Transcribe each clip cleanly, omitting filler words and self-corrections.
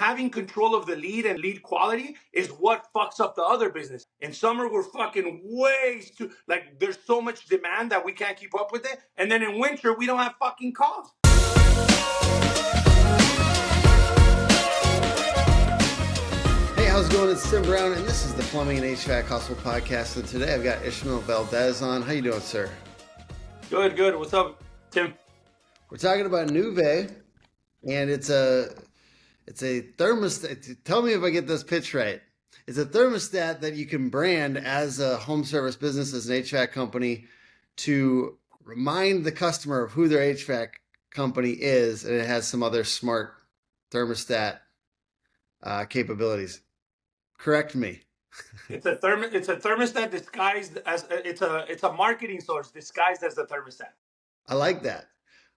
having control of the lead and lead quality is what fucks up the other business. In summer, we're fucking way too, like, there's so much demand that we can't keep up with it. And then in winter, we don't have fucking calls. Hey, how's it going? It's Tim Brown, and this is the Plumbing and HVAC Hustle Podcast. And today I've got Ishmael Valdez on. How you doing, sir? Good. What's up, Tim? We're talking about Nuve, and it's a thermostat. Tell me if I get this pitch right. It's a thermostat that you can brand as a home service business, as an HVAC company, to remind the customer of who their HVAC company is, and it has some other smart thermostat capabilities. Correct me. It's a thermostat disguised as it's a marketing source disguised as the thermostat. I like that.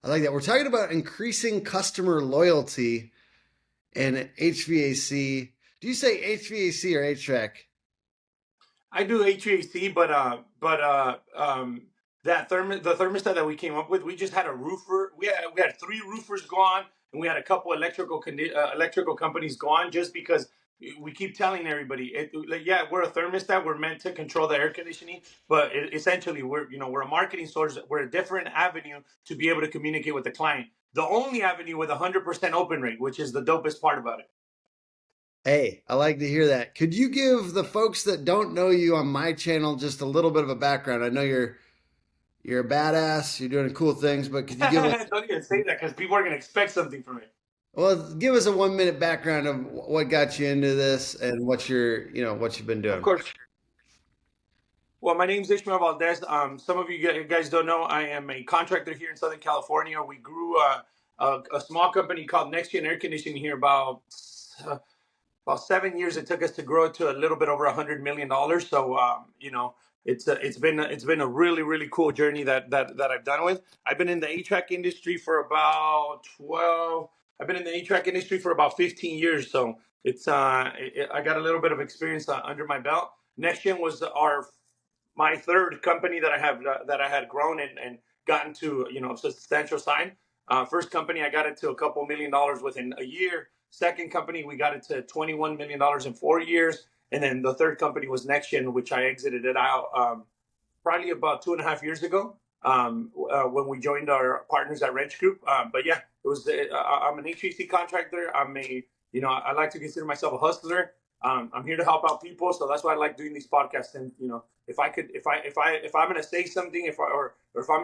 We're talking about increasing customer loyalty and HVAC. Do you say HVAC or HVAC? I do HVAC, but the thermostat that we came up with, we just had a roofer. We had 3 roofers go on, and we had a couple electrical companies go on, just because we keep telling everybody, we're a thermostat. We're meant to control the air conditioning, but essentially we're a marketing source. We're a different avenue to be able to communicate with the client. The only avenue with 100% open rate, which is the dopest part about it. Hey, I like to hear that. Could you give the folks that don't know you on my channel just a little bit of a background? I know you're a badass. You're doing cool things, but could you give us... Don't even say that, because people are going to expect something from it. Well, give us a 1-minute background of what got you into this and what you've been doing. Of course. Well, my name's Ismael Valdez. Some of you guys don't know, I am a contractor here in Southern California. We grew a small company called NextGen Air Conditioning here about 7 years. It took us to grow it to a little bit over $100 million. So, it's been a really, really cool journey that I've done with. I've been in the HVAC industry for about 15 years. So it's I got a little bit of experience under my belt. NextGen was my third company that I had grown and gotten to substantial size. First company, I got it to a couple $1 million within a year. Second company, we got it to $21 million in 4 years. And then the third company was NextGen, which I exited it out probably about 2.5 years ago when we joined our partners at Wrench Group. But yeah, it was. I'm an HVAC contractor. I like to consider myself a hustler. I'm here to help out people, so that's why I like doing these podcasts. And if I'm going to say something, if I'm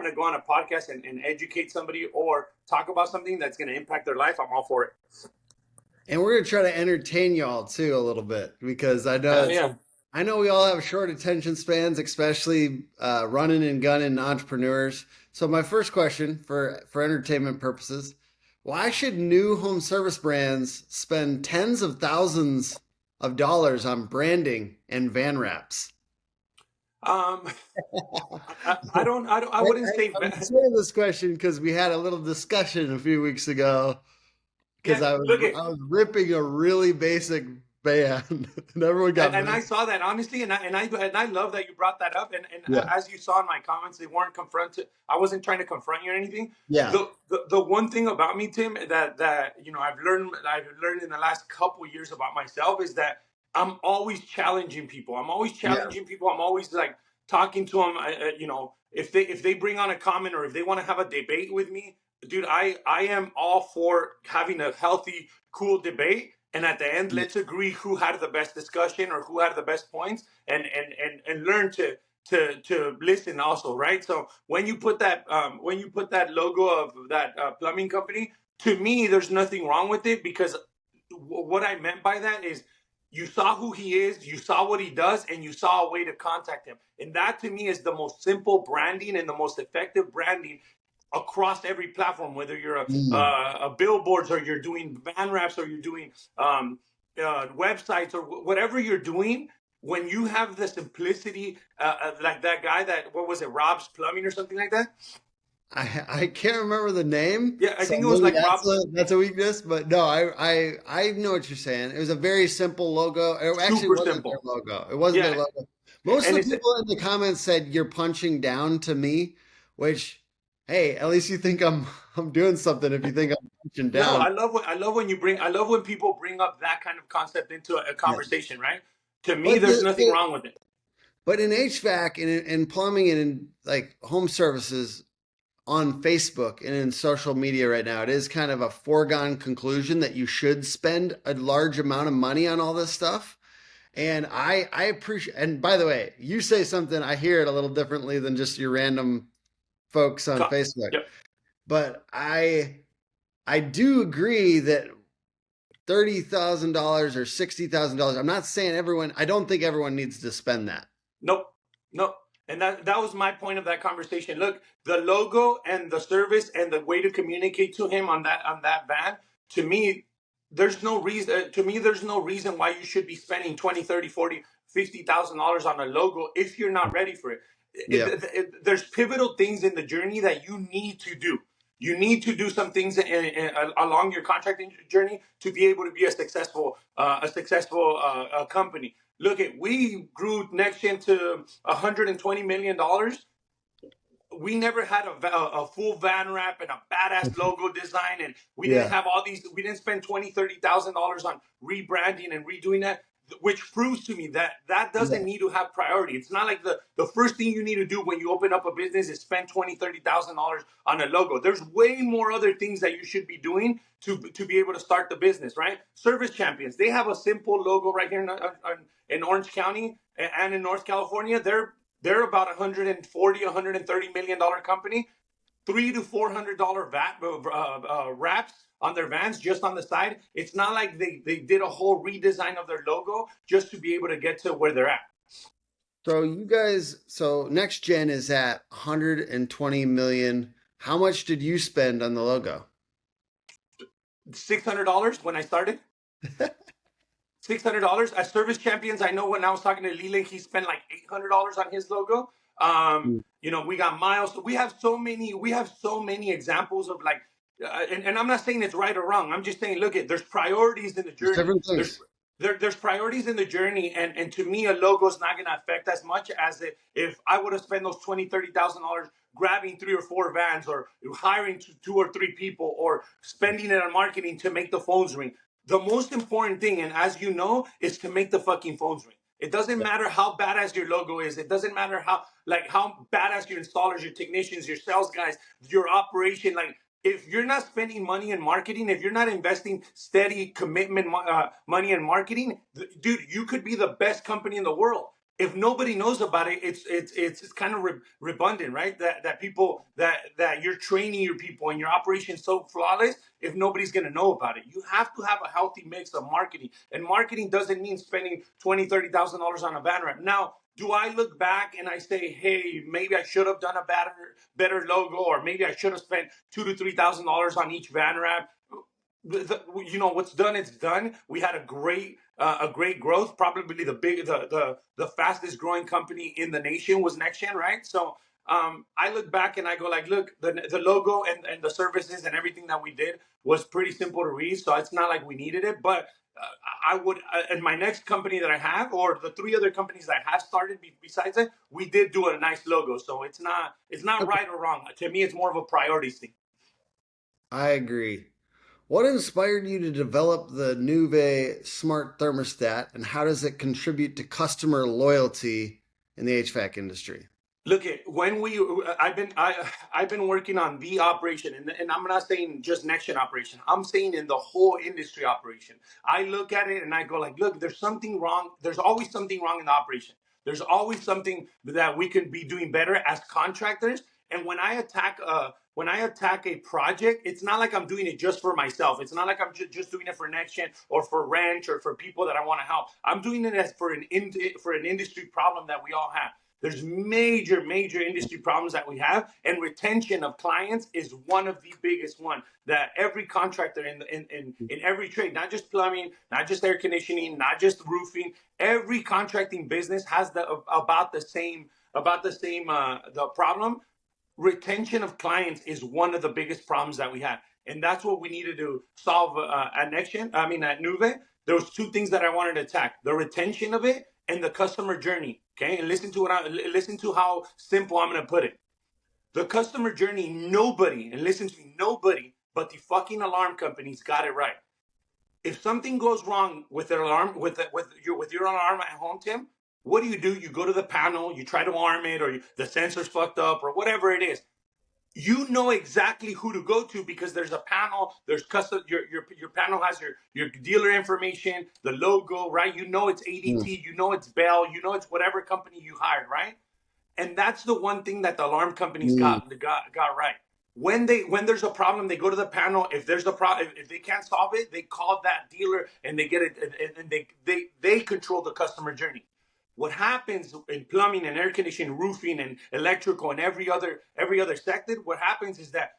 going to go on a podcast and educate somebody or talk about something that's going to impact their life, I'm all for it. And we're going to try to entertain y'all too a little bit, because I know I know we all have short attention spans, especially running and gunning entrepreneurs. So my first question for entertainment purposes: why should new home service brands spend tens of thousands of dollars on branding and van wraps? I wouldn't say. I'm saying this question because we had a little discussion a few weeks ago. Because I was ripping a really basic band, and everyone got. And I saw that, honestly, and I love that you brought that up. And as you saw in my comments, they weren't confronted. I wasn't trying to confront you or anything. Yeah. The one thing about me, Tim, that I've learned in the last couple of years about myself is that I'm always challenging people. I'm always like talking to them. If they bring on a comment or if they want to have a debate with me. Dude, I am all for having a healthy, cool debate, and at the end, let's agree who had the best discussion or who had the best points, and learn to listen also, right? So when you put that logo of that plumbing company, to me, there's nothing wrong with it, because what I meant by that is you saw who he is, you saw what he does, and you saw a way to contact him, and that to me is the most simple branding and the most effective branding across every platform, whether you're a billboards or you're doing van wraps or you're doing websites or whatever you're doing. When you have the simplicity, like that guy Rob's Plumbing or something like that. I can't remember the name. Yeah, I think it was like Rob's. That's a weakness, but no, I know what you're saying. It was a very simple logo. It actually wasn't their logo. It wasn't their logo. Most of the people in the comments said you're punching down to me, which Hey, at least you think I'm doing something if you think I'm punching No, down. I love when people bring up that kind of concept into a Yeah. conversation, right? To me, But there's nothing wrong with it. but in HVAC and in plumbing and in like home services on Facebook and in social media right now, it is kind of a foregone conclusion that you should spend a large amount of money on all this stuff. And I appreciate, and by the way, you say something, I hear it a little differently than just your random folks on Facebook. Yep. But I do agree that $30,000 or $60,000. I'm not saying everyone. I don't think everyone needs to spend that. Nope. Nope. And that was my point of that conversation. Look, the logo and the service and the way to communicate to him on that van, to me, there's no reason there's no reason why you should be spending 20, 30, 40, $50,000 on a logo if you're not ready for it. Yeah. There's pivotal things in the journey that you need to do. You need to do some things along your contracting journey to be able to be a successful company. Look at we grew NextGen to $120 million. We never had a full van wrap and a badass logo design, and we didn't Yeah. have all these. We didn't spend $20,000-$30,000 on rebranding and redoing that, which proves to me that that Yeah. doesn't need to have priority. It's not like the first thing you need to do when you open up a business is spend $20,000-$30,000 on a logo. There's way more other things that you should be doing to be able to start the business, right? Service Champions, they have a simple logo right here in Orange County and in North California. They're about 140, $130 million company. $300 to $400 VAT wraps on their vans just on the side. It's not like they did a whole redesign of their logo just to be able to get to where they're at. So you guys, so NextGen is at 120 million. How much did you spend on the logo? $600 when I started. $600 as Service Champions. I know when I was talking to Lile, he spent like $800 on his logo. We got Miles. We have so many. We have so many examples of like, and I'm not saying it's right or wrong. I'm just saying, look, there's priorities in the There's journey. different There's things. there's priorities in the journey, and to me, a logo is not going to affect as much as if I would have spent those $20,000-$30,000 grabbing 3 or 4 vans or hiring 2 or 3 people or spending it on marketing to make the phones ring. The most important thing, and as you know, is to make the fucking phones ring. It doesn't matter how badass your logo is. It doesn't matter how badass your installers, your technicians, your sales guys, your operation. Like if you're not spending money in marketing, if you're not investing steady commitment money in marketing, dude, you could be the best company in the world. If nobody knows about it, it's kind of redundant, right? That people that you're training your people and your operation so flawless. If nobody's gonna know about it, you have to have a healthy mix of marketing. And marketing doesn't mean spending $20,000-$30,000 on a banner ad. Now, do I look back and I say, hey, maybe I should have done a better logo, or maybe I should have spent $2,000 to $3,000 on each van wrap? What's done, it's done. We had a great growth. Probably the fastest growing company in the nation was NextGen, right? So I look back and I go like, look, the logo and the services and everything that we did was pretty simple to read. So it's not like we needed it, but I would, in my next company that I have, or the 3 other companies that I have started besides it, we did do a nice logo. So it's not Okay. right or wrong. To me, it's more of a priorities thing. I agree. What inspired you to develop the Nuve smart thermostat and how does it contribute to customer loyalty in the HVAC industry? Look at when I've been working on the operation, and I'm not saying just NextGen operation. I'm saying in the whole industry operation. I look at it and I go like, look, there's something wrong. There's always something wrong in the operation. There's always something that we can be doing better as contractors. And when I attack a project, it's not like I'm doing it just for myself. It's not like I'm just doing it for NextGen or for Ranch or for people that I want to help. I'm doing it as for an industry problem that we all have. There's major industry problems that we have, and retention of clients is one of the biggest one that every contractor in every trade, not just plumbing, not just air conditioning, not just roofing, every contracting business has the problem. Retention of clients is one of the biggest problems that we have, and that's what we needed to solve at NextGen. I mean, at Nuve, there was 2 things that I wanted to attack: the retention of it and the customer journey. Okay, and listen to how simple I'm going to put it. The customer journey, nobody, and listen to me, nobody but the fucking alarm companies got it right. If something goes wrong with their alarm, with your alarm at home, Tim, what do? You go to the panel, you try to arm it, or the sensor's fucked up, or whatever it is. You know exactly who to go to because there's a panel. There's custom. Your panel has your dealer information, the logo, right? You know it's ADT. You know it's Bell. You know it's whatever company you hired, right? And that's the one thing that the alarm companies got right. When there's a problem, they go to the panel. If there's a problem, if they can't solve it, they call that dealer and they get it, and they control the customer journey. What happens in plumbing and air conditioning, roofing and electrical and every other sector, what happens is that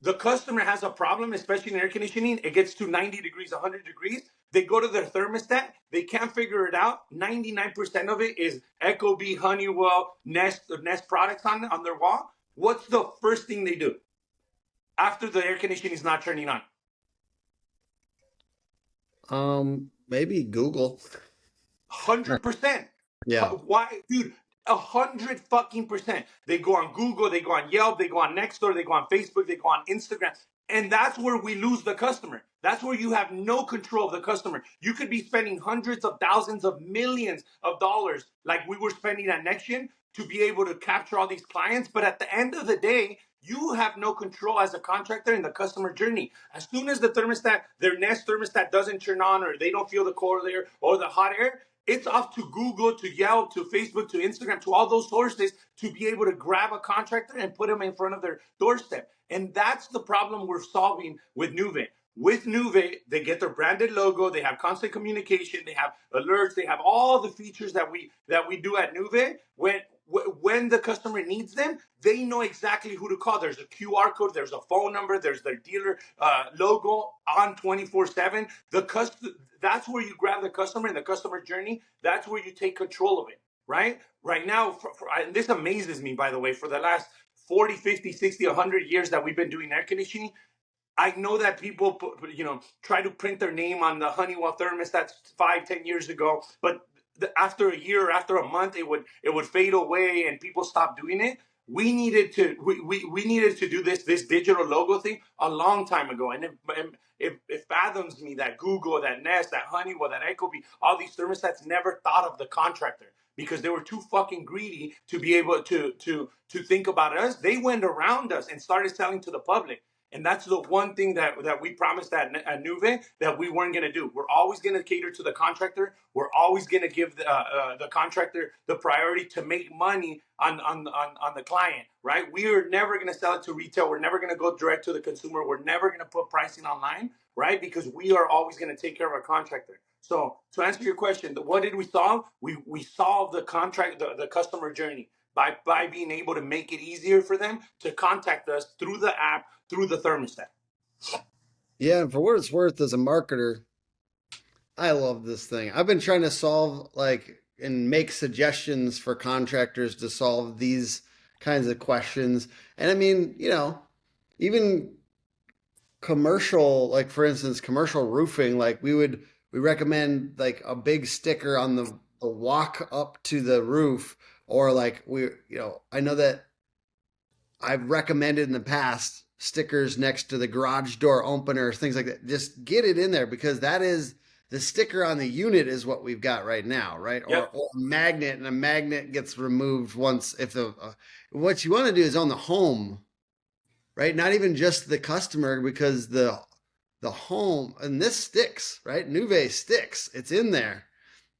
the customer has a problem, especially in air conditioning. It gets to 90 degrees, 100 degrees. They go to their thermostat. They can't figure it out. 99% of it is Ecobee, Honeywell, Nest products on their wall. What's the first thing they do after the air conditioning is not turning on? Maybe Google. 100%. Yeah. Why, dude? 100% They go on Google, they go on Yelp, they go on Nextdoor, they go on Facebook, they go on Instagram, and that's where we lose the customer. That's where you have no control of the customer. You could be spending hundreds of thousands of millions of dollars, like we were spending at NextGen, to be able to capture all these clients. But at the end of the day, you have no control as a contractor in the customer journey. As soon as the thermostat, their Nest thermostat doesn't turn on, or they don't feel the cold air or the hot air, it's off to Google, to Yelp, to Facebook, to Instagram, to all those sources to be able to grab a contractor and put them in front of their doorstep. And that's the problem we're solving with Nuve. With Nuve, they get their branded logo, they have constant communication, they have alerts, they have all the features that we do at Nuve. When the customer needs them, they know exactly who to call. There's a QR code, there's a phone number, there's their dealer logo on 24/7. That's where you grab the customer in the customer journey. That's where you take control of it, right? Right now, and this amazes me, by the way, for the last 40, 50, 60, 100 years that we've been doing air conditioning, I know that people, try to print their name on the Honeywell thermostats 5, 10 years ago, but after a year, after a month, it would fade away, and people stopped doing it. We needed to do this digital logo thing a long time ago, and it fathoms me that Google, that Nest, that Honeywell, that Ecobee, all these thermostats never thought of the contractor because they were too fucking greedy to be able to think about us. They went around us and started selling to the public. And that's the one thing that we promised at Nuve that we weren't going to do. We're always going to cater to the contractor. We're always going to give the contractor the priority to make money on the client, right? We are never going to sell it to retail. We're never going to go direct to the consumer. We're never going to put pricing online, right? Because we are always going to take care of our contractor. So to answer your question, what did we solve? We solved the customer journey by being able to make it easier for them to contact us through the app, through the thermostat. Yeah, and for what it's worth, as a marketer, I love this thing. I've been trying to solve and make suggestions for contractors to solve these kinds of questions. And I mean, even commercial, like for instance, commercial roofing, we recommend a big sticker on the walk up to the roof, or I know that I've recommended in the past stickers next to the garage door opener, things like that. Just get it in there, because that is the sticker on the unit is what we've got right now, right? Yep. Or a magnet, and a magnet gets removed once if what you want to do is on the home, right? Not even just the customer, because the home, and this sticks, right? Nuve sticks. It's in there.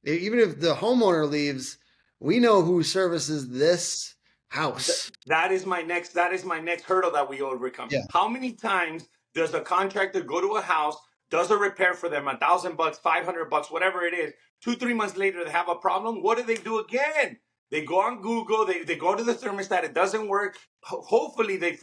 Even if the homeowner leaves, we know who services this house. That is my next hurdle that we overcome. Yeah. How many times does a contractor go to a house, does a repair for them, $1,000, $500, whatever it is, 2-3 months later they have a problem? What do they do again? They go on Google, they go to the thermostat, it doesn't work. Hopefully they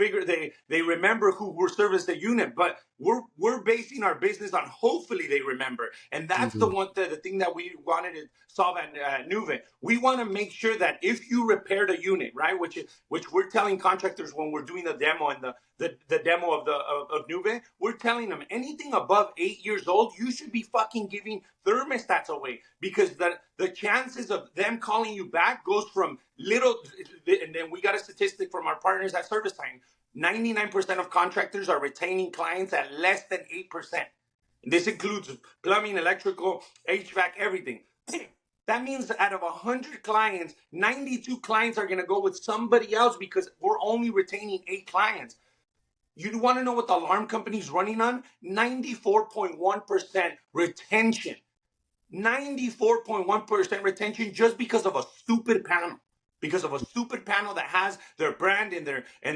remember who will service the unit, but we're basing our business on hopefully they remember. And that's the thing that we wanted to solve at Nuve. We want to make sure that if you repaired a unit, right, which we're telling contractors when we're doing the demo and the demo of Nuve, we're telling them anything above 8 years old, you should be fucking giving thermostats away, because the chances of them calling you back goes from little, and then we got a statistic from our partner partners at Service Time. 99% of contractors are retaining clients at less than 8%. This includes plumbing, electrical, HVAC, everything. That means out of 100 clients, 92 clients are going to go with somebody else because we're only retaining 8 clients. You want to know what the alarm company's running on? 94.1% retention. 94.1% retention just because of a stupid panel. Because of a stupid panel that has their brand and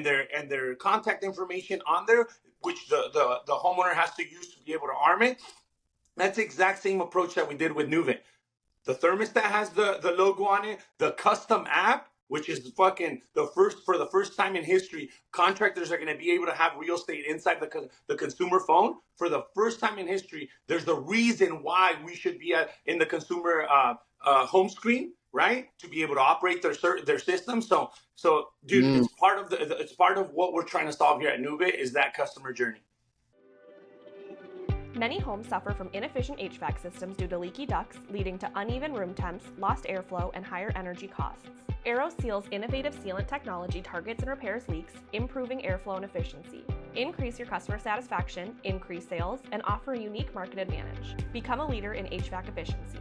their contact information on there, which the homeowner has to use to be able to arm it. That's the exact same approach that we did with Nuve. The thermostat has the logo on it. The custom app, which is fucking for the first time in history, contractors are going to be able to have real estate inside the consumer phone. For the first time in history, there's the reason why we should be in the consumer home screen, right? To be able to operate their system. So dude, it's part of what we're trying to solve here at Nuve is that customer journey. Many homes suffer from inefficient HVAC systems due to leaky ducts, leading to uneven room temps, lost airflow, and higher energy costs. AeroSeal's innovative sealant technology targets and repairs leaks, improving airflow and efficiency. Increase your customer satisfaction, increase sales, and offer a unique market advantage. Become a leader in HVAC efficiency.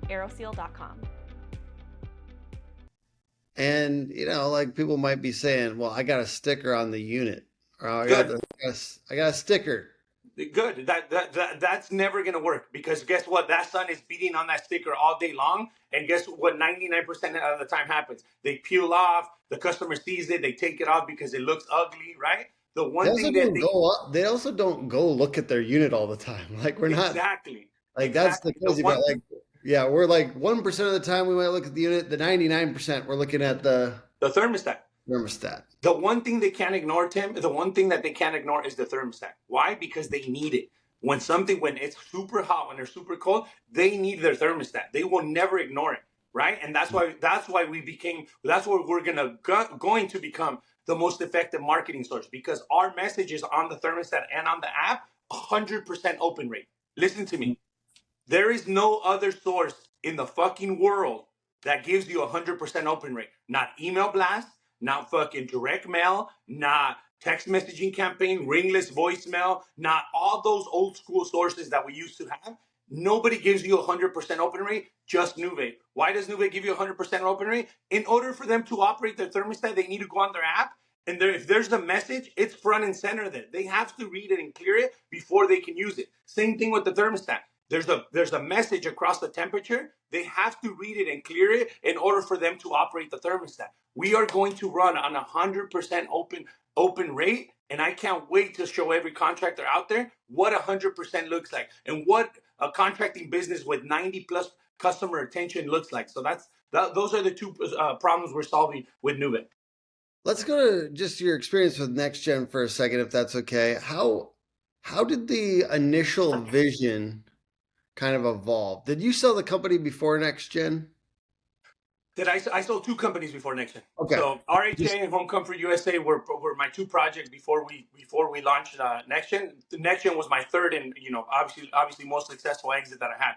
aeroseal.com. And, like people might be saying, well, I got a sticker on the unit. Or I got a sticker. Good. That's never going to work because guess what? That sun is beating on that sticker all day long. And guess what? 99% of the time happens. They peel off. The customer sees it. They take it off because it looks ugly, right? The one thing that they also don't go look at their unit all the time. Like we're not exactly. That's the crazy part. Like, yeah, we're like 1% of the time we might look at the unit. The 99% we're looking at the thermostat. The one thing they can't ignore, Tim, the one thing that they can't ignore is the thermostat. Why? Because they need it. When it's super hot, when they're super cold, they need their thermostat. They will never ignore it, right? And that's why we're going to become the most effective marketing source because our message is on the thermostat and on the app, 100% open rate. Listen to me. There is no other source in the fucking world that gives you 100% open rate. Not email blast, not fucking direct mail, not text messaging campaign, ringless voicemail, not all those old school sources that we used to have. Nobody gives you 100% open rate, just Nuve. Why does Nuve give you 100% open rate? In order for them to operate their thermostat, they need to go on their app. And if there's the message, it's front and center there. They have to read it and clear it before they can use it. Same thing with the thermostat. There's a message across the temperature. They have to read it and clear it in order for them to operate the thermostat. We are going to run on 100% open rate, and I can't wait to show every contractor out there what 100% looks like and what a contracting business with 90 plus customer retention looks like. So those are the two problems we're solving with Nuve. Let's go to just your experience with NextGen for a second, if that's okay. How did the initial vision kind of evolve? Did you sell the company before NextGen? I sold 2 companies before NextGen. Okay. So RHA and Home Comfort USA were my 2 projects before we launched NextGen. The NextGen was my third and obviously most successful exit that I had.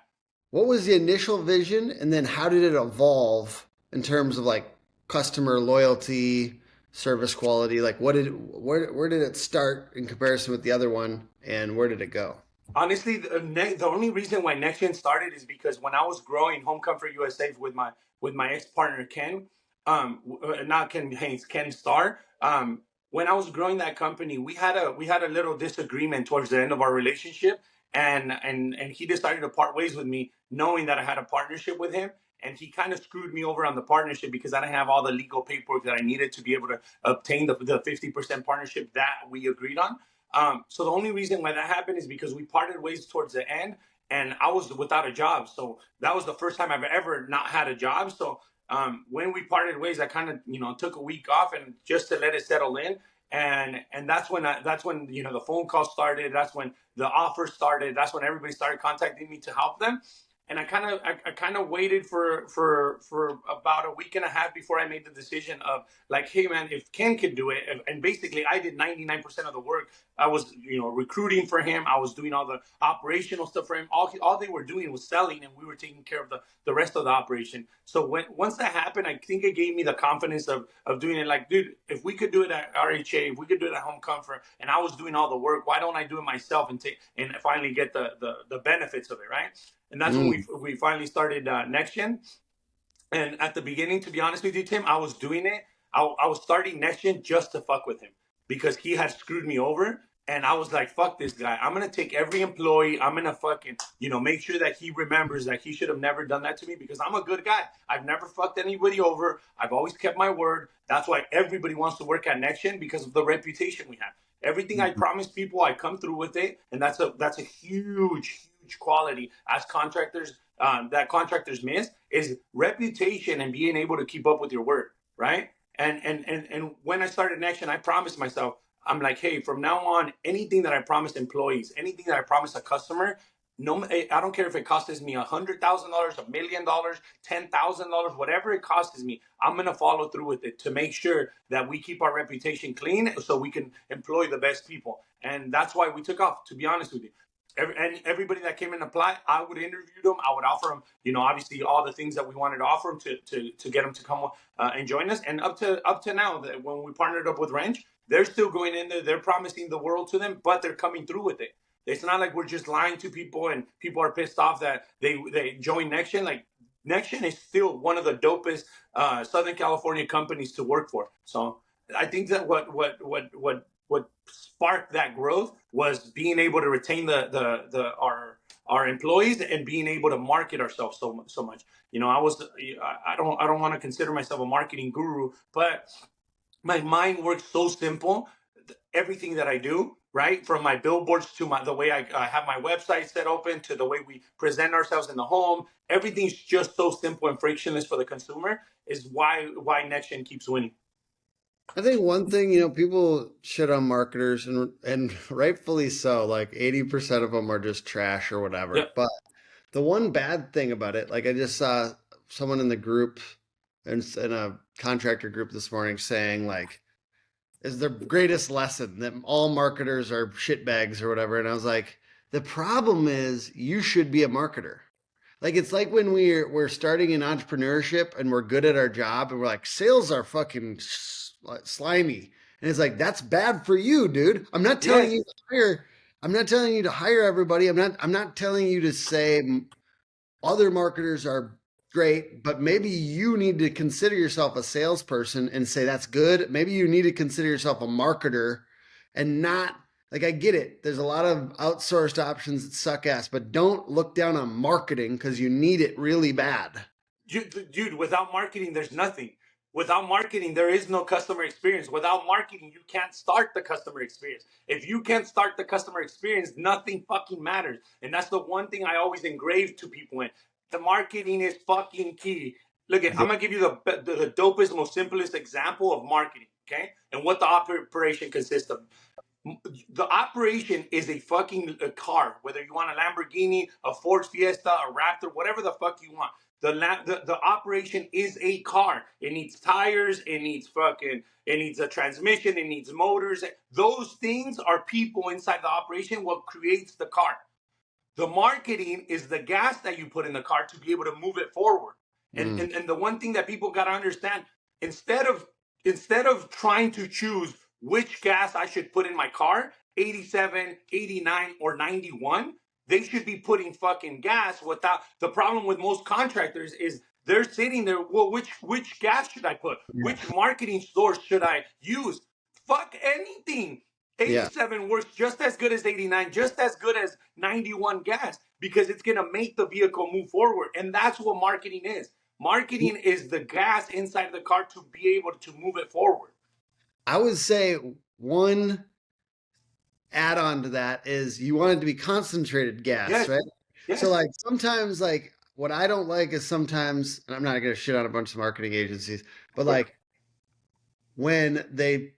What was the initial vision, and then how did it evolve in terms of like customer loyalty, service quality? Like where did it start in comparison with the other one, and where did it go? Honestly, the only reason why NextGen started is because when I was growing Home Comfort USA with my ex-partner Ken, not Ken Haynes, Ken Starr. When I was growing that company, we had a little disagreement towards the end of our relationship, and he decided to part ways with me, knowing that I had a partnership with him. And he kind of screwed me over on the partnership because I didn't have all the legal paperwork that I needed to be able to obtain the 50% partnership that we agreed on. So the only reason why that happened is because we parted ways towards the end, and I was without a job. So that was the first time I've ever not had a job. So when we parted ways, I kind of took a week off and just to let it settle in. And that's when the phone calls started. That's when the offers started. That's when everybody started contacting me to help them. And I kind of waited for about a week and a half before I made the decision of like, hey man, if Ken could do it, and basically I did 99% of the work recruiting for him. I was doing all the operational stuff for him. All they were doing was selling, and we were taking care of the rest of the operation. So once that happened, I think it gave me the confidence of doing it. Like, dude, if we could do it at RHA, if we could do it at Home Comfort, and I was doing all the work, why don't I do it myself and finally get the benefits of it, right? And that's when we finally started NextGen. And at the beginning, to be honest with you, Tim, I was doing it. I was starting NextGen just to fuck with him because he had screwed me over. And I was like, fuck this guy. I'm going to take every employee. I'm going to fucking, make sure that he remembers that he should have never done that to me because I'm a good guy. I've never fucked anybody over. I've always kept my word. That's why everybody wants to work at NextGen because of the reputation we have. Everything I promise people, I come through with it. And that's a huge, huge quality as contractors that contractors miss is reputation and being able to keep up with your word, right? And when I started NextGen, I promised myself, I'm like, hey, from now on, anything that I promise employees, anything that I promise a customer, no, I don't care if it costs me $100,000, $1 million, $10,000, whatever it costs me, I'm gonna follow through with it to make sure that we keep our reputation clean, so we can employ the best people. And that's why we took off. To be honest with you. Everybody that came in and applied, I would interview them. I would offer them, obviously all the things that we wanted to offer them to get them to come and join us. And up to now, when we partnered up with Wrench, they're still going in there. They're promising the world to them, but they're coming through with it. It's not like we're just lying to people and people are pissed off that they join NextGen. Like NextGen is still one of the dopest Southern California companies to work for. So I think that what sparked that growth was being able to retain our employees and being able to market ourselves so much. I don't want to consider myself a marketing guru, but my mind works so simple. Everything that I do, right, from my billboards to the way I have my website set open to the way we present ourselves in the home, everything's just so simple and frictionless for the consumer. Is why NextGen keeps winning. I think one thing, people shit on marketers and rightfully so, like 80% of them are just trash or whatever. Yep. But the one bad thing about it, like I just saw someone in the group in a contractor group this morning saying like, is the greatest lesson that all marketers are shitbags or whatever. And I was like, the problem is you should be a marketer. Like, it's like when we're starting in entrepreneurship and we're good at our job and we're like, sales are fucking slimy. And it's like, that's bad for you, dude. I'm not telling you to hire. I'm not telling you to hire everybody. I'm not telling you to say other marketers are great, but maybe you need to consider yourself a salesperson and say that's good. Maybe you need to consider yourself a marketer and not, like, I get it. There's a lot of outsourced options that suck ass, but don't look down on marketing because you need it really bad. Dude, without marketing, there's nothing. Without marketing, there is no customer experience. Without marketing, you can't start the customer experience. If you can't start the customer experience, nothing fucking matters. And that's the one thing I always engrave to people in. The marketing is fucking key. Look, I'm going to give you the dopest, most simplest example of marketing, okay? And what the operation consists of. The operation is a car, whether you want a Lamborghini, a Ford Fiesta, a Raptor, whatever the fuck you want. The operation is a car. It needs tires. It needs a transmission. It needs motors. Those things are people inside the operation. What creates the car? The marketing is the gas that you put in the car to be able to move it forward. And the one thing that people got to understand, instead of trying to choose which gas I should put in my car, 87, 89, or 91, they should be putting fucking gas without. The problem with most contractors is they're sitting there, well, which gas should I put? Yeah. Which marketing source should I use? Fuck anything. 87 works just as good as 89, just as good as 91 gas, because it's going to make the vehicle move forward. And that's what marketing is. Marketing is the gas inside the car to be able to move it forward. I would say one add-on to that is you want it to be concentrated gas, right? Yes. So like sometimes, like what I don't like is sometimes, and I'm not going to shit on a bunch of marketing agencies, but like when they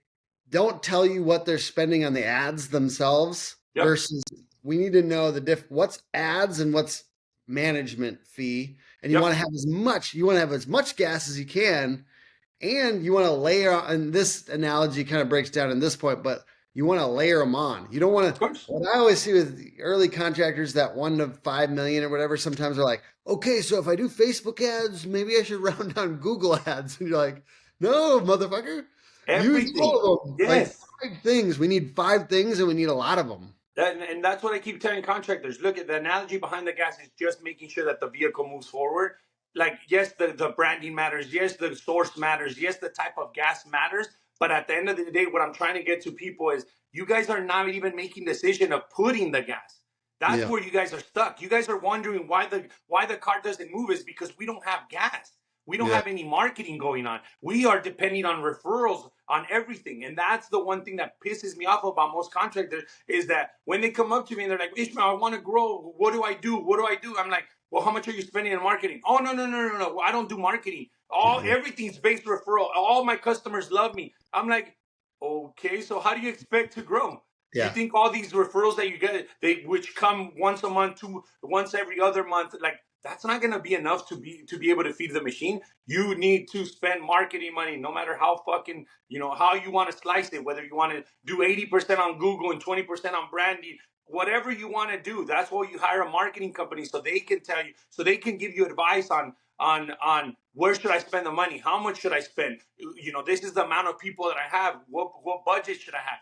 don't tell you what they're spending on the ads themselves versus we need to know what's ads and what's management fee. And you want to have as much gas as you can. And you want to layer on, and this analogy kind of breaks down in this point, but you want to layer them on. You don't want Of to. course. What I always see with early contractors that 1 to 5 million or whatever, sometimes they're like, okay, so if I do Facebook ads, maybe I should round down Google ads. And you're like, no, motherfucker, use Everything. all of them. Like Yes. 5 things. We need 5 things, and we need a lot of them. And that's what I keep telling contractors. Look at the analogy behind the gas is just making sure that the vehicle moves forward. Like, yes, the branding matters. Yes, the source matters. Yes, the type of gas matters. But at the end of the day, what I'm trying to get to people is you guys are not even making decision of putting the gas. That's where you guys are stuck. You guys are wondering why the car doesn't move is because we don't have gas. We don't have any marketing going on. We are depending on referrals on everything. And that's the one thing that pisses me off about most contractors is that when they come up to me and they're like, Ishmael, I want to grow. What do I do? What do I do? I'm like, well, how much are you spending on marketing? Oh, no. I don't do marketing. Everything's based referral. All my customers love me. I'm like, okay, so how do you expect to grow? You think all these referrals that you get, which come once a month, once every other month, like that's not going to be enough to be able to feed the machine. You need to spend marketing money, no matter how fucking how you want to slice it. Whether you want to do 80% on Google and 20% on branding, whatever you want to do. That's why you hire a marketing company so they can tell you, so they can give you advice on where should I spend the money, how much should I spend. This is the amount of people that I have. What budget should I have?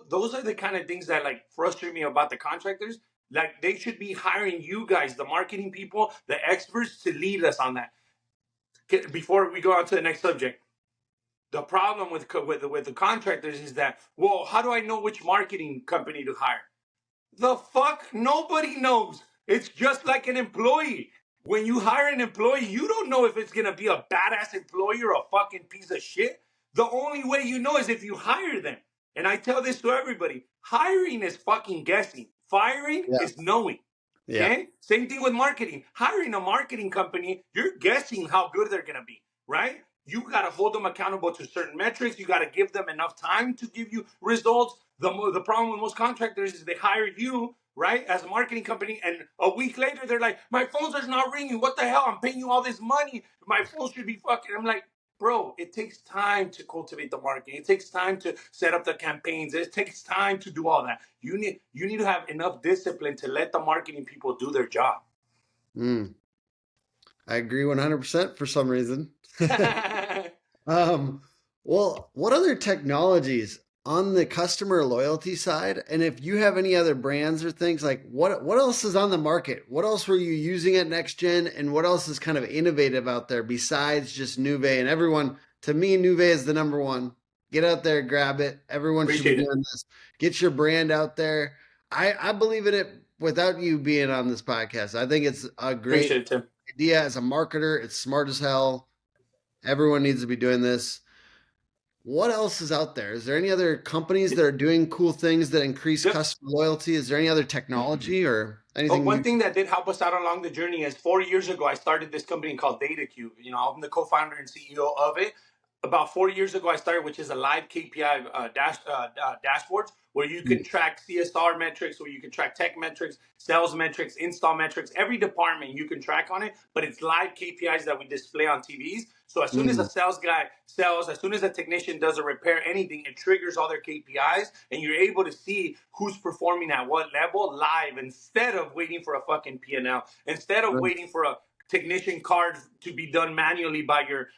Those are the kind of things that like frustrate me about the contractors. Like they should be hiring you guys, the marketing people, the experts, to lead us on that. Before we go on to the next subject, the problem with the contractors is that, well, how do I know which marketing company to hire? The fuck? Nobody knows. It's just like an employee. When you hire an employee, you don't know if it's gonna be a badass employee or a fucking piece of shit. The only way you know is if you hire them. And I tell this to everybody: hiring is fucking guessing. Firing is knowing. Okay? Same thing with marketing. Hiring a marketing company, you're guessing how good they're gonna be, right? You got to hold them accountable to certain metrics. You got to give them enough time to give you results. The problem with most contractors is they hire you, right, as a marketing company, and a week later they're like, my phone's just not ringing. What the hell? I'm paying you all this money. My phone should be fucking. I'm like, bro, it takes time to cultivate the market. It takes time to set up the campaigns. It takes time to do all that. You need to have enough discipline to let the marketing people do their job. I agree 100% for some reason. Well, what other technologies on the customer loyalty side? And if you have any other brands or things, like what else is on the market? What else were you using at NextGen? And what else is kind of innovative out there besides just Nuve? And everyone, to me, Nuve is the number one. Get out there, grab it. Everyone should be doing this. Get your brand out there. I believe in it without you being on this podcast. I think it's a great idea as a marketer. It's smart as hell. Everyone needs to be doing this. What else is out there? Is there any other companies that are doing cool things that increase customer loyalty? Is there any other technology or anything? One thing that did help us out along the journey is 4 years ago, I started this company called DataCube. I'm the co-founder and CEO of it. About 4 years ago, I started, which is a live KPI dashboards where you can track CSR metrics, where you can track tech metrics, sales metrics, install metrics. Every department you can track on it, but it's live KPIs that we display on TVs. So as soon as a sales guy sells, as soon as a technician does a repair, anything, it triggers all their KPIs, and you're able to see who's performing at what level live instead of waiting for a fucking P&L, instead of waiting for a technician card to be done manually by your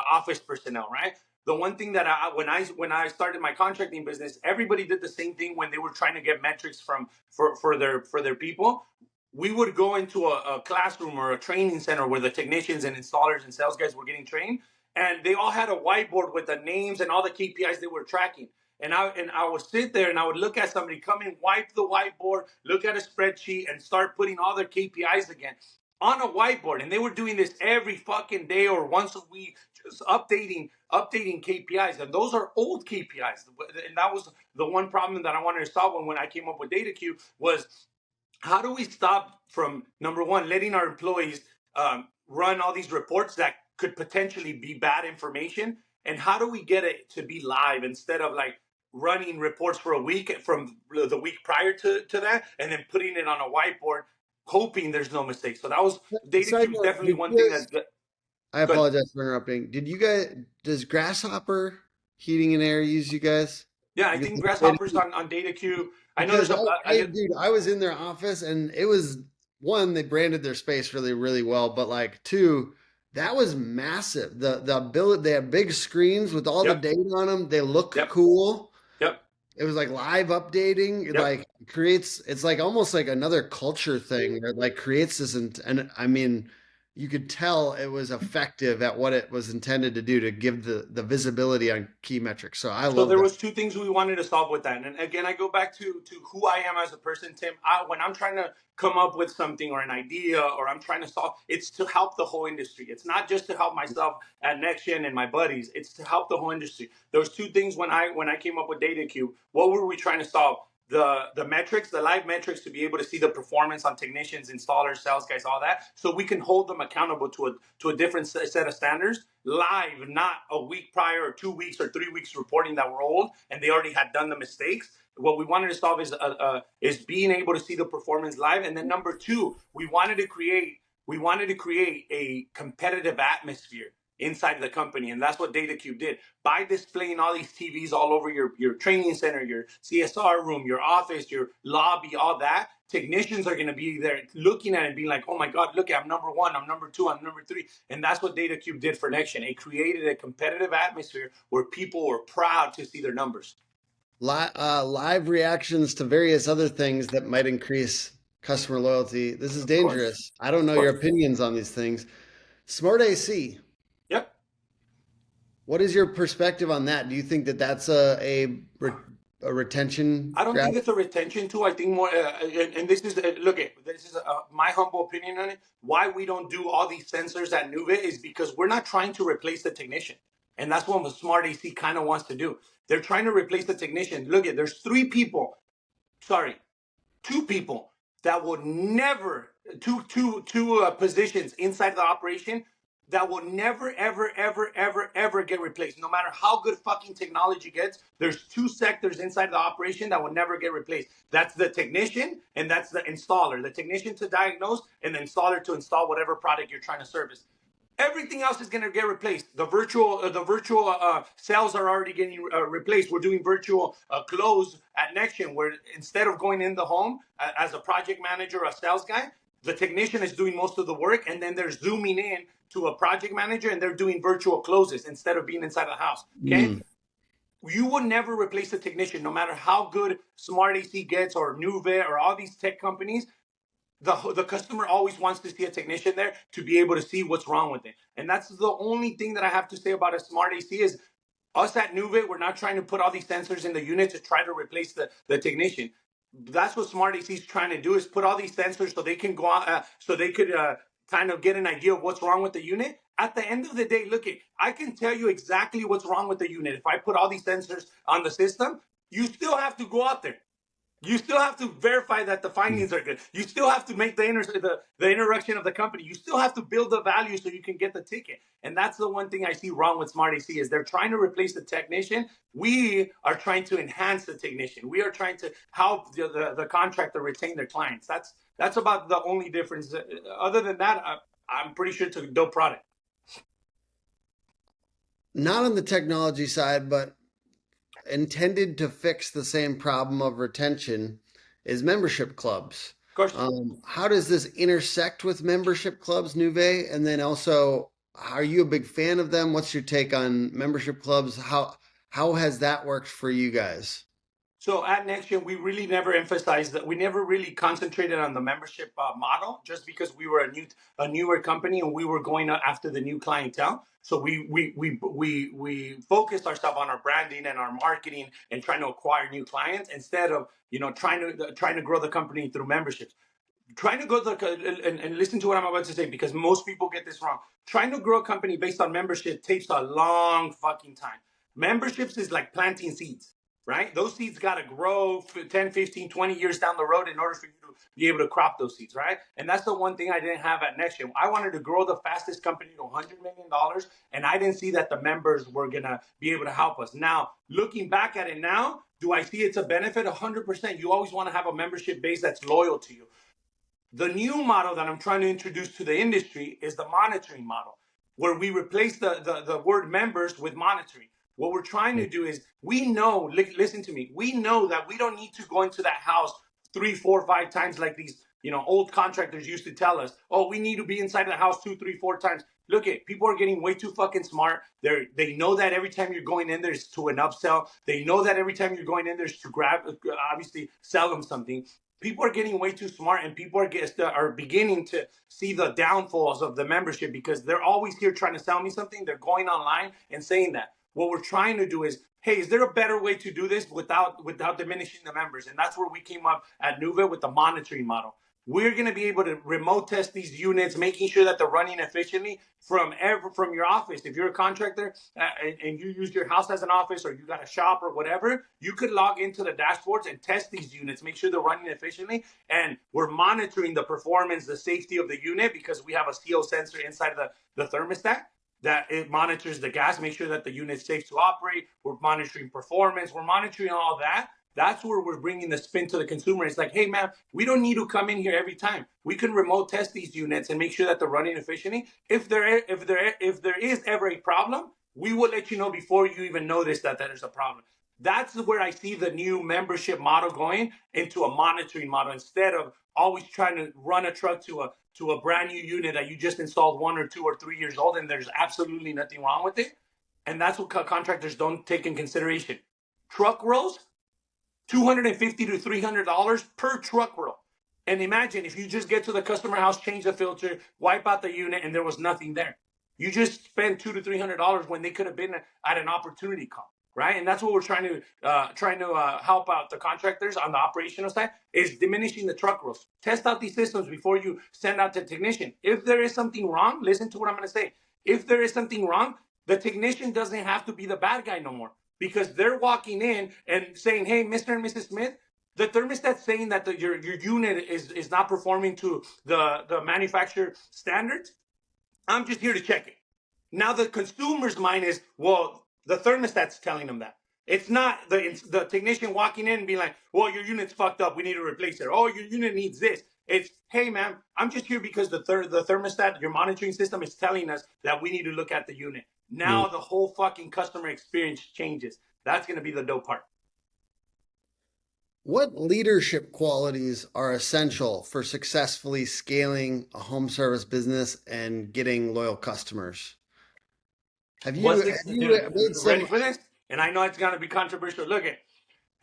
office personnel, right? The one thing that when I started my contracting business, everybody did the same thing when they were trying to get metrics for their people. We would go into a classroom or a training center where the technicians and installers and sales guys were getting trained, and they all had a whiteboard with the names and all the KPIs they were tracking. And I would sit there and I would look at somebody come in, wipe the whiteboard, look at a spreadsheet, and start putting all their KPIs again on a whiteboard. And they were doing this every fucking day or once a week, just updating KPIs. And those are old KPIs. And that was the one problem that I wanted to solve when I came up with DataCube was, how do we stop from, number one, letting our employees run all these reports that could potentially be bad information? And how do we get it to be live instead of like running reports for a week from the week prior to that and then putting it on a whiteboard, hoping there's no mistakes? So that was DataCube is definitely one thing that. I apologize for interrupting. Does Grasshopper Heating and Air use you guys? Yeah, I think grasshoppers on DataQ. I know Because there's dude, I was in their office and it was one, they branded their space really, really well, but like two, that was massive. The ability, they have big screens with all the Yep, data on them. They look yep, cool. yep, It was like live updating. It yep. like creates, it's like almost like another culture thing that like creates this. And I mean, you could tell it was effective at what it was intended to do to give the visibility on key metrics. So I So love there that. was two things we wanted to solve with that. And again, I go back to who I am as a person, Tim. When I'm trying to come up with something or an idea or I'm trying to solve, it's to help the whole industry. It's not just to help myself at NextGen and my buddies. It's to help the whole industry. There was two things when I came up with DataCube. What were we trying to solve? The metrics, the live metrics, to be able to see the performance on technicians, installers, sales guys, all that, so we can hold them accountable to a different set of standards live, not a week prior or 2 weeks or 3 weeks reporting that we're old and they already had done the mistakes. What we wanted to solve is being able to see the performance live. And then number two, we wanted to create a competitive atmosphere inside the company. And that's what DataCube did. By displaying all these TVs all over your training center, your CSR room, your office, your lobby, all that, technicians are going to be there looking at it and being like, oh my God, look, I'm number one, I'm number two, I'm number three. And that's what DataCube did for NextGen. It created a competitive atmosphere where people were proud to see their numbers. Live reactions to various other things that might increase customer loyalty. This is dangerous. I don't know your opinions on these things. Smart AC. Yep. What is your perspective on that? Do you think that that's a retention? I don't think it's a retention tool. I think more, and this is, this is my humble opinion on it. Why we don't do all these sensors at Nuve is because we're not trying to replace the technician. And that's what the Smart AC kind of wants to do. They're trying to replace the technician. Look, there's two people that would never, two positions inside the operation that will never, ever, ever, ever, ever get replaced. No matter how good fucking technology gets, there's two sectors inside the operation that will never get replaced. That's the technician and that's the installer. The technician to diagnose and the installer to install whatever product you're trying to service. Everything else is going to get replaced. The virtual sales are already getting replaced. We're doing virtual close at NextGen, where instead of going in the home as a project manager or a sales guy, the technician is doing most of the work, and then they're zooming in to a project manager, and they're doing virtual closes instead of being inside the house. Okay. You would never replace a technician, no matter how good Smart AC gets or Nuve or all these tech companies. The customer always wants to see a technician there to be able to see what's wrong with it. And that's the only thing that I have to say about a Smart AC is us at Nuve, we're not trying to put all these sensors in the unit to try to replace the technician. That's what Smart AC is trying to do, is put all these sensors so they can go out, so they could kind of get an idea of what's wrong with the unit. At the end of the day, look, I can tell you exactly what's wrong with the unit. If I put all these sensors on the system, you still have to go out there. You still have to verify that the findings are good. You still have to make the interaction of the company. You still have to build the value so you can get the ticket. And that's the one thing I see wrong with Smart AC is they're trying to replace the technician. We are trying to enhance the technician. We are trying to help the contractor retain their clients. That's about the only difference. Other than that, I'm pretty sure it's a dope product. Not on the technology side, but intended to fix the same problem of retention is membership clubs. Of course. How does this intersect with membership clubs, Nuve? And then also, are you a big fan of them? What's your take on membership clubs? How has that worked for you guys? So at NextGen, we really never emphasized that. We never really concentrated on the membership model, just because we were a newer company and we were going after the new clientele. So we focused ourselves on our branding and our marketing and trying to acquire new clients instead of trying to grow the company through memberships. Trying to go and listen to what I'm about to say, because most people get this wrong. Trying to grow a company based on membership takes a long fucking time. Memberships is like planting seeds. Right? Those seeds got to grow for 10, 15, 20 years down the road in order for you to be able to crop those seeds, right? And that's the one thing I didn't have at NextGen. I wanted to grow the fastest company to $100 million, and I didn't see that the members were going to be able to help us. Now, looking back at it now, do I see it's a benefit? 100%. You always want to have a membership base that's loyal to you. The new model that I'm trying to introduce to the industry is the monitoring model, where we replace the word members with monitoring. What we're trying to do is, we know, listen to me, we know that we don't need to go into that house 3, 4, 5 times like these, old contractors used to tell us. Oh, we need to be inside the house 2, 3, 4 times. Look, people are getting way too fucking smart. They know that every time you're going in there's to an upsell. They know that every time you're going in there's to obviously sell them something. People are getting way too smart, and people are beginning to see the downfalls of the membership because they're always here trying to sell me something. They're going online and saying that. What we're trying to do is, hey, is there a better way to do this without diminishing the members? And that's where we came up at Nuve with the monitoring model. We're going to be able to remote test these units, making sure that they're running efficiently from your office. If you're a contractor and you use your house as an office, or you got a shop or whatever, you could log into the dashboards and test these units, make sure they're running efficiently. And we're monitoring the performance, the safety of the unit, because we have a CO sensor inside the thermostat that it monitors the gas, make sure that the unit's safe to operate. We're monitoring performance. We're monitoring all that. That's where we're bringing the spin to the consumer. It's like, hey, man, we don't need to come in here every time. We can remote test these units and make sure that they're running efficiently. If there is ever a problem, we will let you know before you even notice that there's a problem. That's where I see the new membership model going into a monitoring model, instead of always trying to run a truck to a brand new unit that you just installed 1 or 2 or 3 years old, and there's absolutely nothing wrong with it. And that's what contractors don't take in consideration. Truck rolls, $250 to $300 per truck roll. And imagine if you just get to the customer house, change the filter, wipe out the unit, and there was nothing there. You just spent $200 to $300 when they could have been at an opportunity call, right? And that's what we're trying to help out the contractors on the operational side, is diminishing the truck rolls. Test out these systems before you send out the technician. If there is something wrong, listen to what I'm going to say. If there is something wrong, the technician doesn't have to be the bad guy no more, because they're walking in and saying, hey, Mr. and Mrs. Smith, the thermostat's saying that your unit is not performing to the manufacturer standards. I'm just here to check it. Now the consumer's mind is, well, the thermostat's telling them that. It's not the technician walking in and being like, well, your unit's fucked up, we need to replace it. Oh, your unit needs this. It's, hey, man, I'm just here because the thermostat, your monitoring system, is telling us that we need to look at the unit. Now the whole fucking customer experience changes. That's going to be the dope part. What leadership qualities are essential for successfully scaling a home service business and getting loyal customers? Have you ready for this? And I know it's going to be controversial. Look,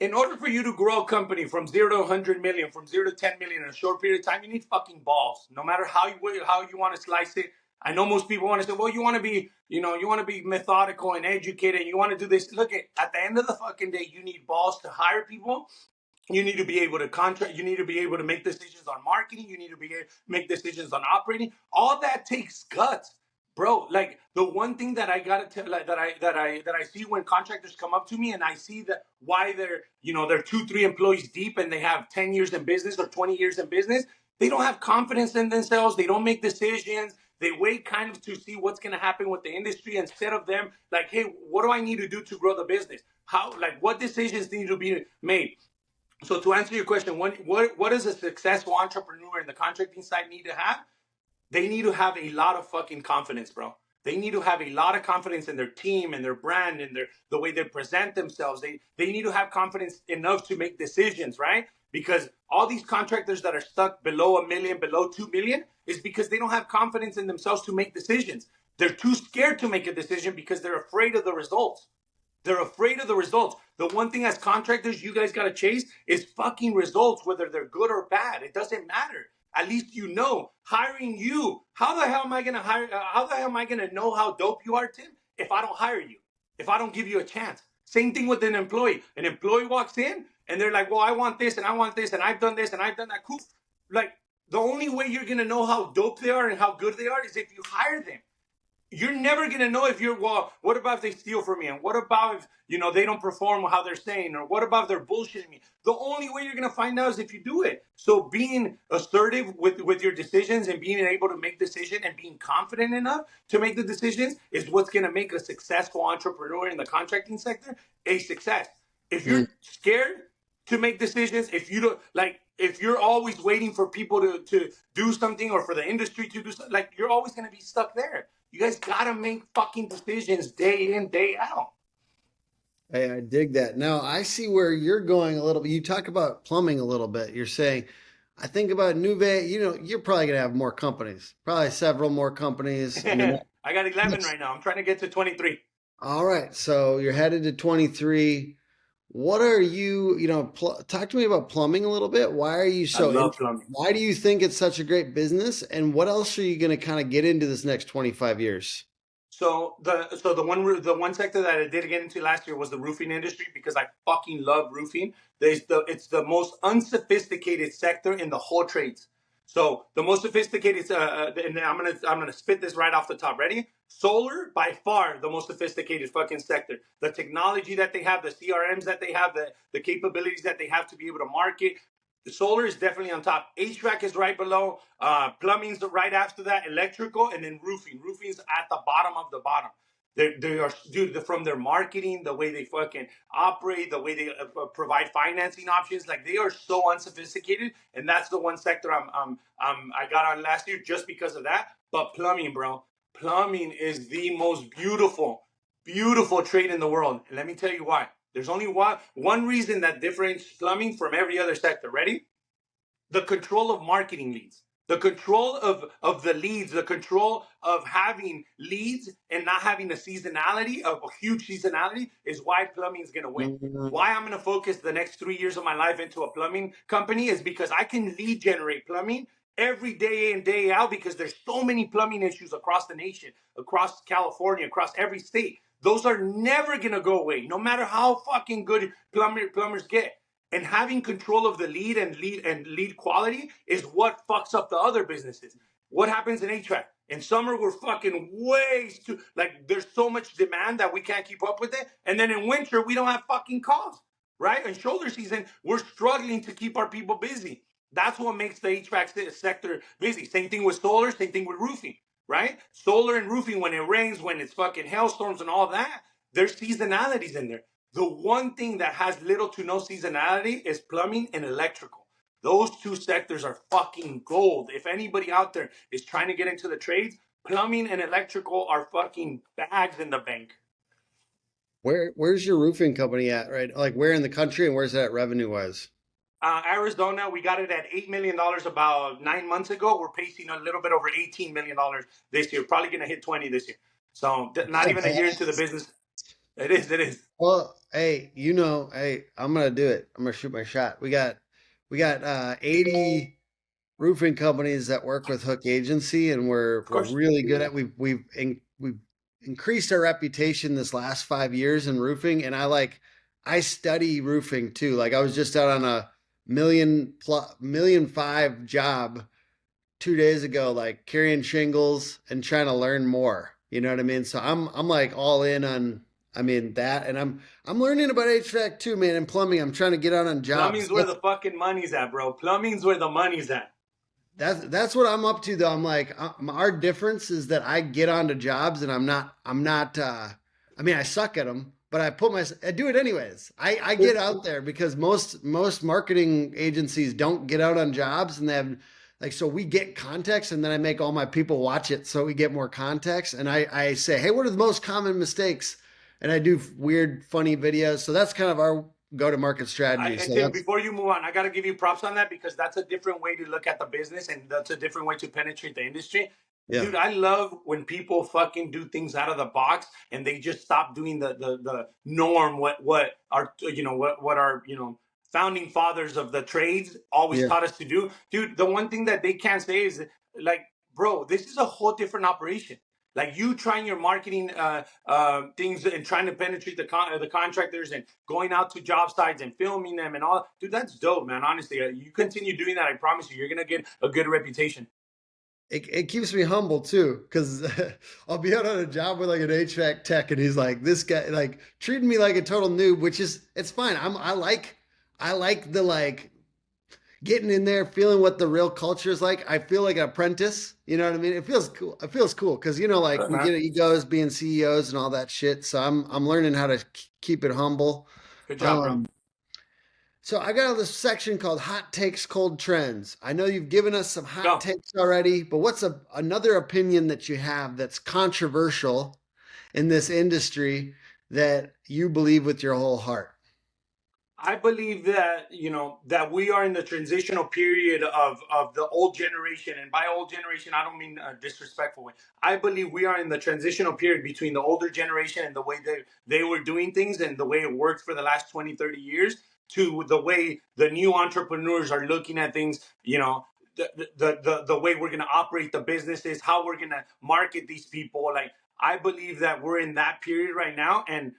in order for you to grow a company from 0 to 100 million, from 0 to 10 million in a short period of time, you need fucking balls. No matter how you want to slice it. I know most people want to say, well, you want to be methodical and educated, and you want to do this. Look, at the end of the fucking day, you need balls to hire people. You need to be able to contract. You need to be able to make decisions on marketing. You need to be able to make decisions on operating. All that takes guts, bro. Like, the one thing that I gotta tell, like, that I see when contractors come up to me, and I see that why they're 2, 3 employees deep and they have 10 years in business or 20 years in business. They don't have confidence in themselves. They don't make decisions. They wait kind of to see what's going to happen with the industry, instead of them like, hey, what do I need to do to grow the business? What decisions need to be made? So to answer your question, what does a successful entrepreneur in the contracting side need to have? They need to have a lot of fucking confidence, bro. They need to have a lot of confidence in their team and their brand and the way they present themselves. They need to have confidence enough to make decisions, right? Because all these contractors that are stuck below $1 million, below $2 million, is because they don't have confidence in themselves to make decisions. They're too scared to make a decision because they're afraid of the results. They're afraid of the results. The one thing as contractors you guys got to chase is fucking results, whether they're good or bad. It doesn't matter. At least you know. Hiring you, how the hell am I going to hire? How the hell am I going to know how dope you are, Tim, if I don't hire you? If I don't give you a chance? Same thing with an employee. An employee walks in and they're like, well, I want this and I want this and I've done this and I've done that. Cool. Like, the only way you're going to know how dope they are and how good they are is if you hire them. You're never going to know if what about if they steal from me? And what about if, they don't perform how they're saying? Or what about if they're bullshitting me? The only way you're going to find out is if you do it. So being assertive with your decisions and being able to make decisions and being confident enough to make the decisions is what's going to make a successful entrepreneur in the contracting sector a success. If you're scared to make decisions, if you're always waiting for people to do something or for the industry to do something, you're always going to be stuck there. You guys got to make fucking decisions day in, day out. Hey, I dig that. Now I see where you're going a little bit. You talk about plumbing a little bit. You're saying, I think about Nuve, you're probably gonna have more companies, probably several more companies in the I got 11 next. right now. I'm trying to get to 23. All right, so you're headed to 23. What are talk to me about plumbing a little bit. Why are you I so in, love plumbing. why do you think it's such a great business? And what else are you going to kind of get into this next 25 years? So the one sector that I did get into last year was the roofing industry because I fucking love roofing. It's the most unsophisticated sector in the whole trades. So the most sophisticated, and I'm gonna spit this right off the top. Ready? Solar by far the most sophisticated fucking sector. The technology that they have, the CRMs that they have, the capabilities that they have to be able to market. The solar is definitely on top. HVAC is right below. Plumbing's right after that. Electrical, and then roofing. Roofing's at the bottom of the bottom. They are, dude, from their marketing, the way they fucking operate, the way they provide financing options. Like, they are so unsophisticated, and that's the one sector I got on last year just because of that. But plumbing, bro, plumbing is the most beautiful trade in the world. And let me tell you why. There's only one reason that differentiates plumbing from every other sector. Ready? The control of marketing leads, the control of the leads, the control of having leads and not having a seasonality of a huge seasonality is why plumbing is going to win. Mhm. Why I'm going to focus the next 3 years of my life into a plumbing company is because I can lead generate plumbing every day in, day out, because there's so many plumbing issues across the nation, across California, across every state. Those are never going to go away, no matter how fucking good plumbers get. And having control of the lead quality is what fucks up the other businesses. What happens in HVAC? In summer, we're fucking way too, like, there's so much demand that we can't keep up with it. And then in winter, we don't have fucking calls, right? In shoulder season, we're struggling to keep our people busy. That's what makes the HVAC sector busy. Same thing with solar, same thing with roofing, right? Solar and roofing, when it rains, when it's fucking hailstorms and all that, there's seasonalities in there. The one thing that has little to no seasonality is plumbing and electrical. Those two sectors are fucking gold. If anybody out there is trying to get into the trades, plumbing and electrical are fucking bags in the bank. Where's your roofing company at, right? Like where in the country and where's that revenue wise? Arizona, we got it at $8 million about 9 months ago. We're pacing a little bit over $18 million this year. Probably gonna hit 20 this year. So not even a year into the business. It is. It is. Well, hey, hey, I'm gonna do it. I'm gonna shoot my shot. We got 80 roofing companies that work with Hook Agency, and we're Of we're course. really good at we've increased our reputation this last 5 years in roofing, and I study roofing too. Like I was just out on a million five job 2 days ago, like carrying shingles and trying to learn more. You know what I mean? So I'm like all in on that, and I'm learning about HVAC too, man, and plumbing. I'm trying to get out on jobs. Plumbing's where the fucking money's at, bro. Plumbing's where the money's at. That's what I'm up to though. I'm like our difference is that I get onto jobs and I'm not I suck at them, but I do it anyways. I get out there because most marketing agencies don't get out on jobs, and they have like, so we get context, and then I make all my people watch it so we get more context, and I say, hey, what are the most common mistakes, and I do weird funny videos. So that's kind of our go to market strategy. So Tim, that's before you move on, I got to give you props on that, because that's a different way to look at the business, and that's a different way to penetrate the industry. yeah. Dude, I love when people fucking do things out of the box and they just stop doing the norm. What our founding fathers of the trades always Yeah. taught us to do. Dude, the one thing that they can't say is, like, bro, this is a whole different operation. Like, you trying your marketing things and trying to penetrate the contractors and going out to job sites and filming them and all. Dude, that's dope, man. Honestly, you continue doing that, I promise you're gonna get a good reputation. It keeps me humble too, because I'll be out on a job with like an HVAC tech, and he's like, this guy like treating me like a total noob, which is it's fine. I like the like getting in there, feeling what the real culture is like. I feel like an apprentice. You know what I mean? It feels cool. It feels cool because like we get egos being CEOs and all that shit. So I'm learning how to keep it humble. Good job, bro. Um, so I got this section called Hot Takes, Cold Trends. I know you've given us some hot Go. takes already, but what's another opinion that you have that's controversial in this industry that you believe with your whole heart? I believe that that we are in the transitional period of the old generation, and by old generation, I don't mean a disrespectful way. I believe we are in the transitional period between the older generation and the way they were doing things and the way it worked for the last 20, 30 years to the way the new entrepreneurs are looking at things. The way we're going to operate the businesses, how we're going to market these people. Like, I believe that we're in that period right now, and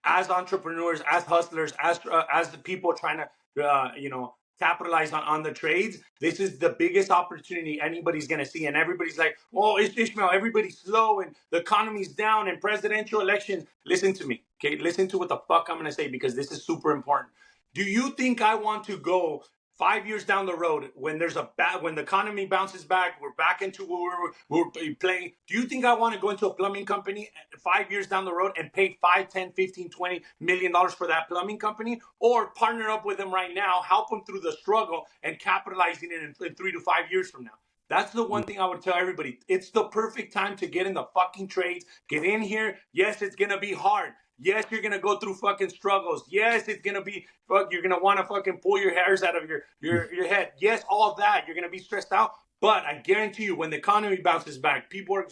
as entrepreneurs, as hustlers, as the people trying to capitalize on the trades, this is the biggest opportunity anybody's going to see. And everybody's like, "Oh, it's Ishmael. Everybody's slow, and the economy's down, and presidential elections." Listen to me, okay? Listen to what the fuck I'm going to say, because this is super important. Do you think I want to go 5 years down the road when when the economy bounces back, we're back into where we're playing? Do you think I want to go into a plumbing company 5 years down the road and pay 5, 10, 15, 20 million dollars for that plumbing company, or partner up with them right now, help them through the struggle and capitalizing it in 3 to 5 years from now? That's the one thing I would tell everybody. It's the perfect time to get in the fucking trades. Get in here. Yes, it's going to be hard. Yes, you're going to go through fucking struggles. Yes, it's going to be, you're going to want to fucking pull your hairs out of your head. Yes, all that. You're going to be stressed out. But I guarantee you, when the economy bounces back, people are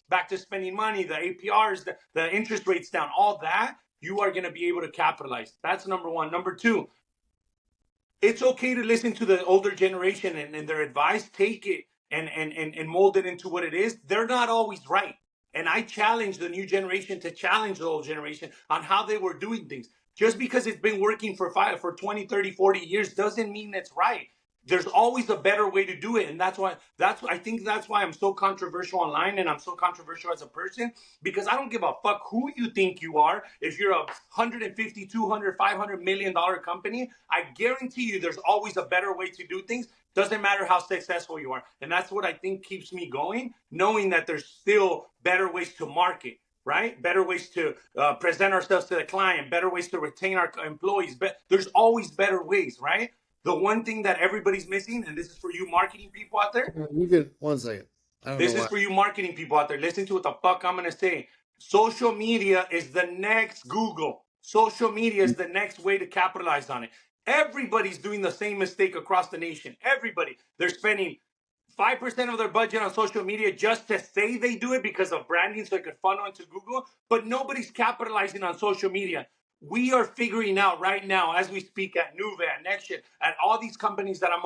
back to spending money, the APRs, the interest rates down, all that, you are going to be able to capitalize. That's number one. Number two, it's okay to listen to the older generation and their advice. Take it and mold it into what it is. They're not always right. And I challenge the new generation to challenge the old generation on how they were doing things. Just because it's been working for 20, 30, 40 years doesn't mean it's right. There's always a better way to do it. And I think that's why I'm so controversial online, and I'm so controversial as a person, because I don't give a fuck who you think you are. If you're a 150, 200, 500 million dollar company, I guarantee you there's always a better way to do things. Doesn't matter how successful you are. And that's what I think keeps me going, knowing that there's still better ways to market, right? Better ways to present ourselves to the client, better ways to retain our employees. But there's always better ways, right? The one thing that everybody's missing, and this is for you marketing people out there. You can, 1 second. This is for you marketing people out there. Listen to what the fuck I'm going to say. Social media is the next Google. Social media is the next way to capitalize on it. Everybody's doing the same mistake across the nation. Everybody. They're spending 5% of their budget on social media just to say they do it because of branding, so it could funnel into Google, but nobody's capitalizing on social media. We are figuring out right now, as we speak, at Nuve, at NextGen, at all these companies that I'm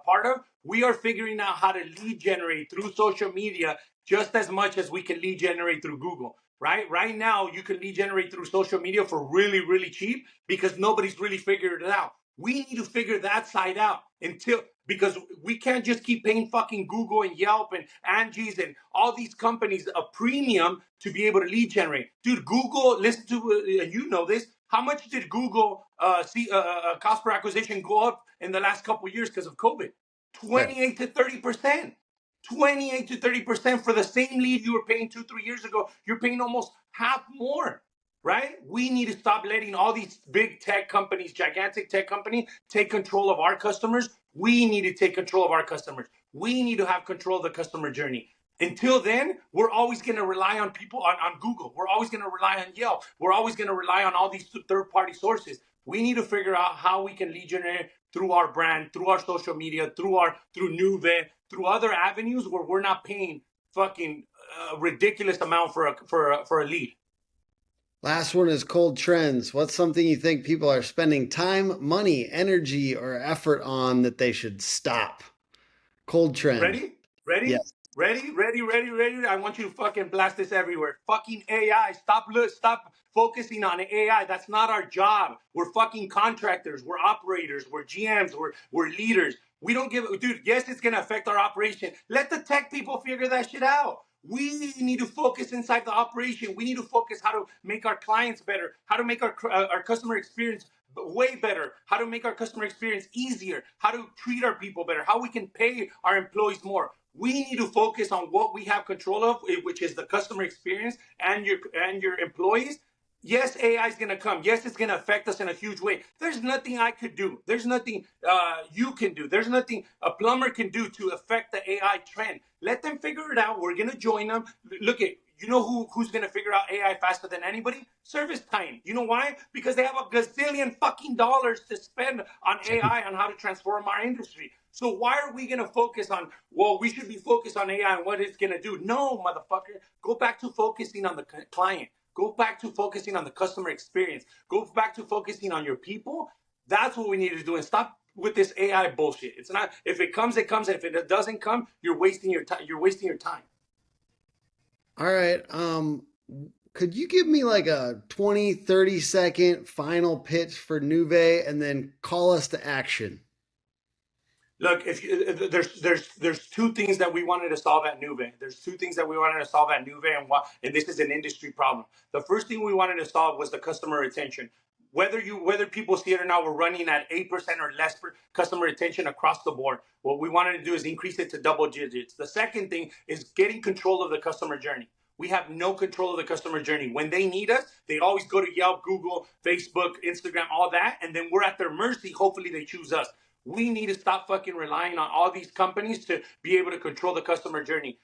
part of, we are figuring out how to lead generate through social media just as much as we can lead generate through Google. Right now, you can lead generate through social media for really, really cheap because nobody's really figured it out. We need to figure that side out because we can't just keep paying fucking Google and Yelp and Angie's and all these companies a premium to be able to lead generate. Dude, Google, listen to, you know this, how much did Google cost per acquisition go up in the last couple of years because of COVID? 28 to 30%. 28 to 30% for the same lead you were paying 2-3 years ago. You're paying almost half more. Right? We need to stop letting all these big tech companies, gigantic tech companies, take control of our customers. We need to take control of our customers. We need to have control of the customer journey. Until then, we're always going to rely on people on Google. We're always going to rely on Yelp. We're always going to rely on all these third-party sources. We need to figure out how we can lead generate through our brand, through our social media, through Nuve, through other avenues where we're not paying fucking ridiculous amount for a lead. Last one is cold trends. What's something you think people are spending time, money, energy, or effort on that they should stop? Cold trend. Ready? Yes. Ready? I want you to fucking blast this everywhere. Fucking AI. Stop focusing on AI. That's not our job. We're fucking contractors. We're operators. We're GMs. We're leaders. We don't dude, yes, it's going to affect our operation. Let the tech people figure that shit out. We need to focus inside the operation. We need to focus how to make our clients better, how to make our customer experience way better, how to make our customer experience easier, how to treat our people better, how we can pay our employees more. We need to focus on what we have control of, which is the customer experience and your employees. Yes, AI is going to come. Yes, it's going to affect us in a huge way. There's nothing I could do. There's nothing you can do. There's nothing a plumber can do to affect the AI trend. Let them figure it out. We're going to join them. Look, you know who's going to figure out AI faster than anybody? Service Time. You know why? Because they have a gazillion fucking dollars to spend on AI on how to transform our industry. So why are we going to focus on, well, we should be focused on AI and what it's going to do? No, motherfucker. Go back to focusing on the client. Go back to focusing on the customer experience. Go back to focusing on your people. That's what we need to do, and stop with this AI bullshit. It's not, if it comes, it comes. If it doesn't come, you're wasting your time. You're wasting your time. All right. Could you give me like a 20, 30-second final pitch for Nuve and then call us to action? Look, there's two things that we wanted to solve at Nuve. There's two things that we wanted to solve at Nuve, and this is an industry problem. The first thing we wanted to solve was the customer retention. Whether people see it or not, we're running at 8% or less for customer retention across the board. What we wanted to do is increase it to double digits. The second thing is getting control of the customer journey. We have no control of the customer journey. When they need us, they always go to Yelp, Google, Facebook, Instagram, all that, and then we're at their mercy. Hopefully they choose us. We need to stop fucking relying on all these companies to be able to control the customer journey.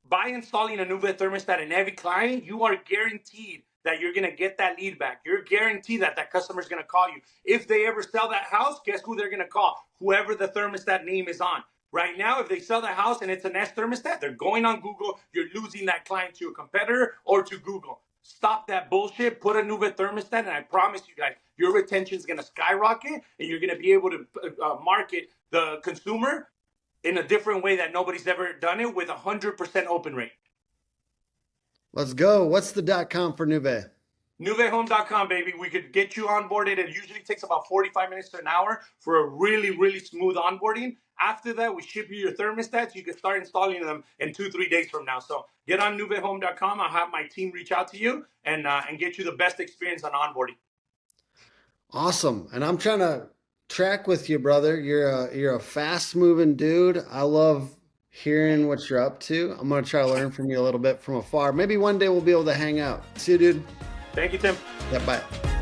By installing a Nuve thermostat in every client, you are guaranteed that you're going to get that lead back. You're guaranteed that that customer is going to call you. If they ever sell that house, guess who they're going to call? Whoever the thermostat name is on. Right now, if they sell the house and it's an S thermostat, they're going on Google. You're losing that client to a competitor or to Google. Stop that bullshit. Put a Nuve thermostat, and I promise you guys, your retention is going to skyrocket, and you're going to be able to market the consumer in a different way that nobody's ever done it, with 100% open rate. Let's go. What's the .com for Nuve? NuveHome.com, baby. We could get you onboarded. It usually takes about 45 minutes to an hour for a really, really smooth onboarding. After that, we ship you your thermostats. You can start installing them in 2-3 days from now. So get on NuveHome.com. I'll have my team reach out to you and get you the best experience on onboarding. Awesome. And I'm trying to track with you, brother. You're a fast moving dude. I love hearing what you're up to. I'm going to try to learn from you a little bit from afar. Maybe one day we'll be able to hang out. See you, dude. Thank you, Tim. Yeah, bye.